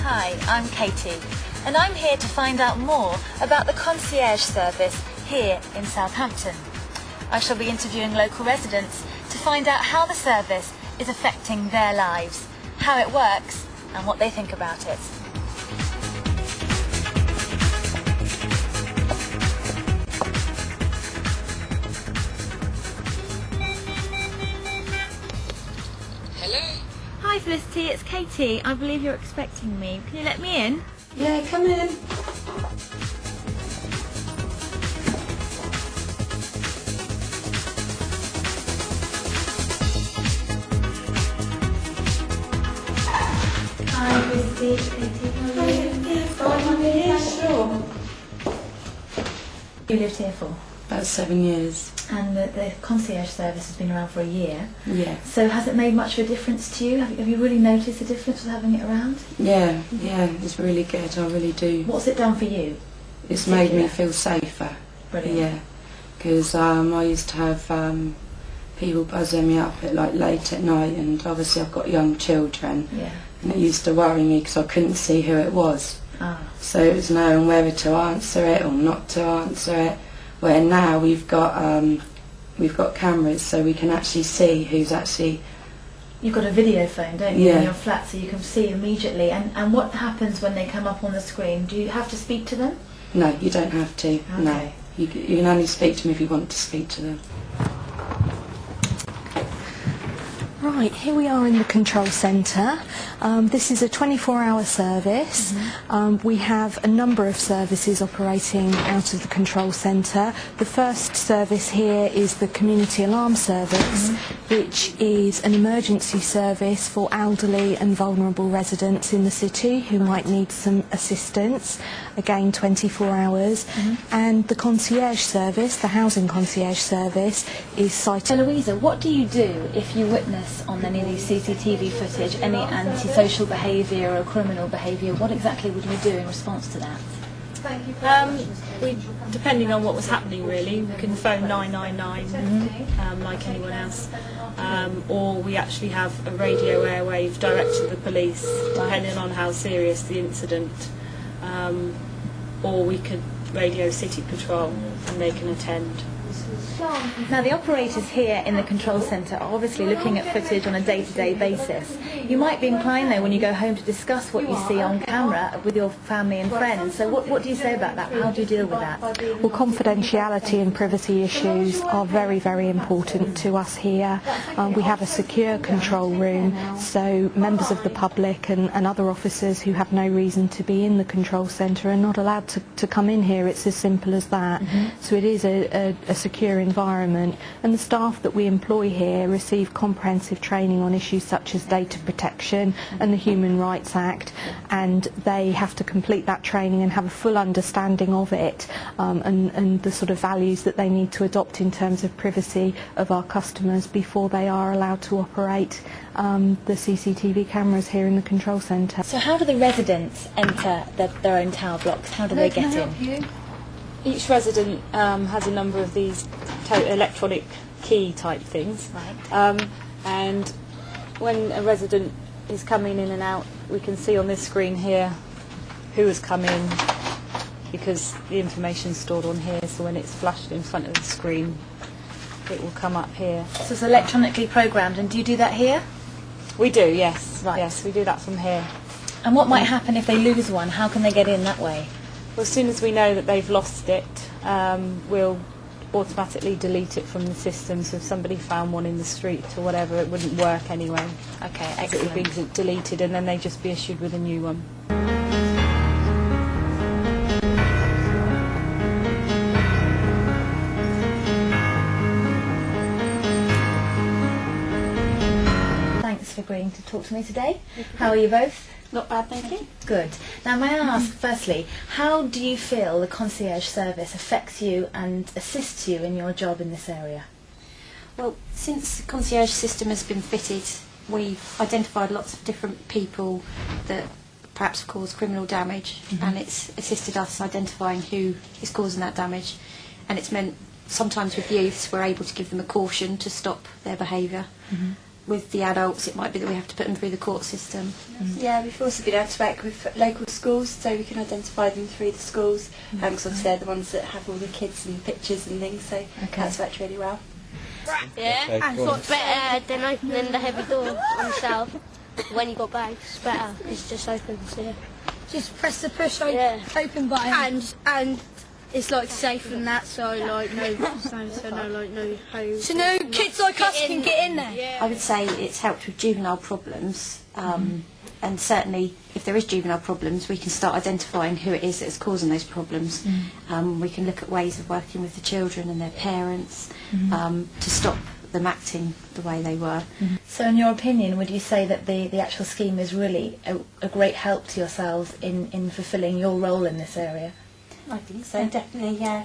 Hi, I'm Katie, and I'm here to find out more about the concierge service here in Southampton. I shall be interviewing local residents to find out how the service is affecting their lives, how it works, and what they think about it. Hello? Hi Felicity, it's Katie. I believe you're expecting me. Can you let me in? Yeah, come in. Hi Felicity, it's Katie. How are you? Yes, fine, yeah, sure. You lived here for? About 7 years. And the concierge service has been around for a year. Yeah. So has it made much of a difference to you? Have you really noticed a difference with having it around? Yeah, it's really good, I really do. What's it done for you? It's made me feel safer. Brilliant. Yeah, because I used to have people buzzing me up at like late at night, and obviously I've got young children. Yeah. And it used to worry me because I couldn't see who it was. Ah. So it was knowing whether to answer it or not to answer it. Where now we've got cameras, so we can actually see who's actually. You've got a video phone, don't you, Yeah. in your flat, so you can see immediately. And what happens when they come up on the screen? Do you have to speak to them? No, you don't have to. Okay. No, you can only speak to them if you want to speak to them. Right, here we are in the control centre. This is a 24-hour service. We have a number of services operating out of the control centre. The first service here is the community alarm service, which is an emergency service for elderly and vulnerable residents in the city who might need some assistance, again 24 hours. And the concierge service, the housing concierge service, is site. So Louisa, what do you do if you witness on any of these CCTV footage any antisocial behaviour or criminal behaviour? What exactly would you do in response to that? Depending on what was happening, really, we can phone 999 like anyone else, or we actually have a radio airwave direct to the police, depending on how serious the incident, or we could radio City Patrol and they can attend. Now the operators here in the control centre are obviously looking at footage on a day-to-day basis. You might be inclined though when you go home to discuss what you see on camera with your family and friends. So what do you say about that? How do you deal with that? Well, confidentiality and privacy issues are very, very important to us here. We have a secure control room, so members of the public and other officers who have no reason to be in the control centre are not allowed to come in here. It's as simple as that. So it is a secure environment, and the staff that we employ here receive comprehensive training on issues such as data protection and the Human Rights Act, and they have to complete that training and have a full understanding of it, and the sort of values that they need to adopt in terms of privacy of our customers before they are allowed to operate the CCTV cameras here in the control centre. So how do the residents enter their own tower blocks? How do they get in? Each resident has a number of these electronic key type things, and when a resident is coming in and out, we can see on this screen here who has come in, because the information is stored on here, so when it's flashed in front of the screen it will come up here. So it's electronically programmed, and do you do that here? We do, yes. Right. Yes, we do that from here. And what might happen if they lose one? How can they get in that way? Well, as soon as we know that they've lost it, we'll automatically delete it from the system. So if somebody found one in the street or whatever, it wouldn't work anyway. Okay, It would excellent. be deleted, and then they'd just be issued with a new one. for agreeing to talk to me today. How are you both? Not bad, thank you. Good. Now, may I ask, firstly, how do you feel the concierge service affects you and assists you in your job in this area? Well, since the concierge system has been fitted, we've identified lots of different people that perhaps have caused criminal damage, and it's assisted us identifying who is causing that damage, and it's meant sometimes with youths we're able to give them a caution to stop their behaviour. With the adults it might be that we have to put them through the court system. Yeah, we've also been able to work with local schools, so we can identify them through the schools, because obviously they're the ones that have all the kids and pictures and things, so that's worked really well. Yeah, and it's better than opening the heavy door on yourself. When you got back, it's better. It's just opens here. Just press the push open button. And it's like safe and that, so like no hose. So no kids like us can get in there. I would say it's helped with juvenile problems, and certainly if there is juvenile problems we can start identifying who it is that's causing those problems. We can look at ways of working with the children and their parents to stop them acting the way they were. So in your opinion, would you say that the actual scheme is really a great help to yourselves in fulfilling your role in this area? I think so, definitely, yeah.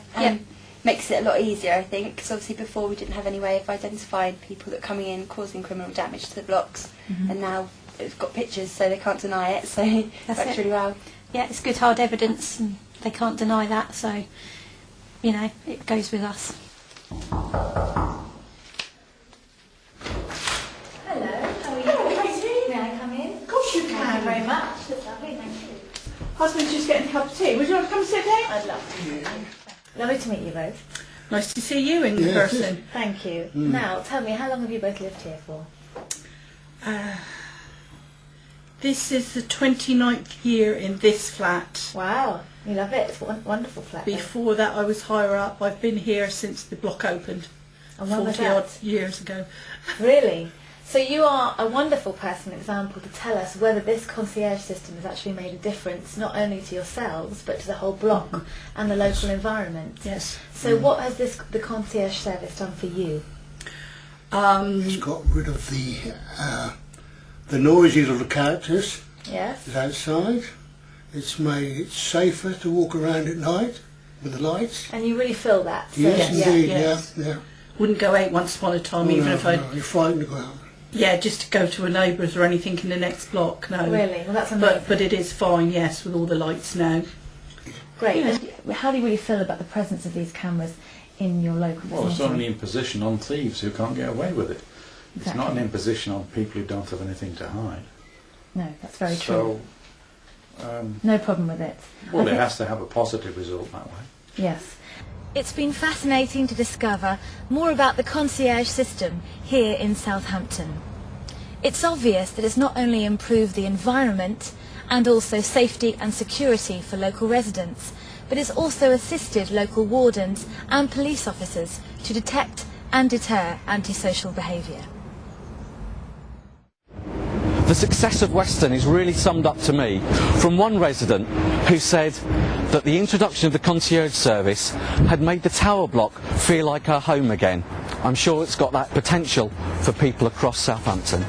Makes it a lot easier, I think, because obviously before we didn't have any way of identifying people that are coming in causing criminal damage to the blocks, and now it's got pictures so they can't deny it, so that's works really well. Yeah, it's good hard evidence and they can't deny that, so you know, it goes with us. Hello, how are you? Hello, Katie. May I come in? Of course you can. Thank you very much. That's lovely, thank you. Husband's just getting a cup of tea. Would you like to come and sit down? I'd love to. Lovely to meet you both. Nice to see you in person. Thank you. Now, tell me, how long have you both lived here for? This is the 29th year in this flat. Wow, you love it. It's a wonderful flat. Before that I was higher up. I've been here since the block opened, And when was 40 odd that? years ago. Really? So you are a wonderful personal example to tell us whether this concierge system has actually made a difference, not only to yourselves, but to the whole block and the local environment. Yes. So what has the concierge service done for you? It's got rid of the noises of the characters Yes. outside. It's made it safer to walk around at night with the lights. And you really feel that? So Yes, indeed, yes. yeah. Wouldn't go out once upon a time, even if I... No, you're frightened to go out. Yeah, just to go to a neighbour's or anything in the next block, no. Really? Well, that's amazing. But it is fine, yes, with all the lights now. Great. Yeah. And how do you really feel about the presence of these cameras in your local Well, it's vicinity? only an imposition on thieves who can't get away with it. It's Exactly. not an imposition on people who don't have anything to hide. No, that's very true. So, No problem with it. well, it has to have a positive result that way. Yes. It's been fascinating to discover more about the concierge system here in Southampton. It's obvious that it's not only improved the environment and also safety and security for local residents, but it's also assisted local wardens and police officers to detect and deter antisocial behaviour. The success of Weston is really summed up to me from one resident who said that the introduction of the concierge service had made the tower block feel like her home again. I'm sure it's got that potential for people across Southampton.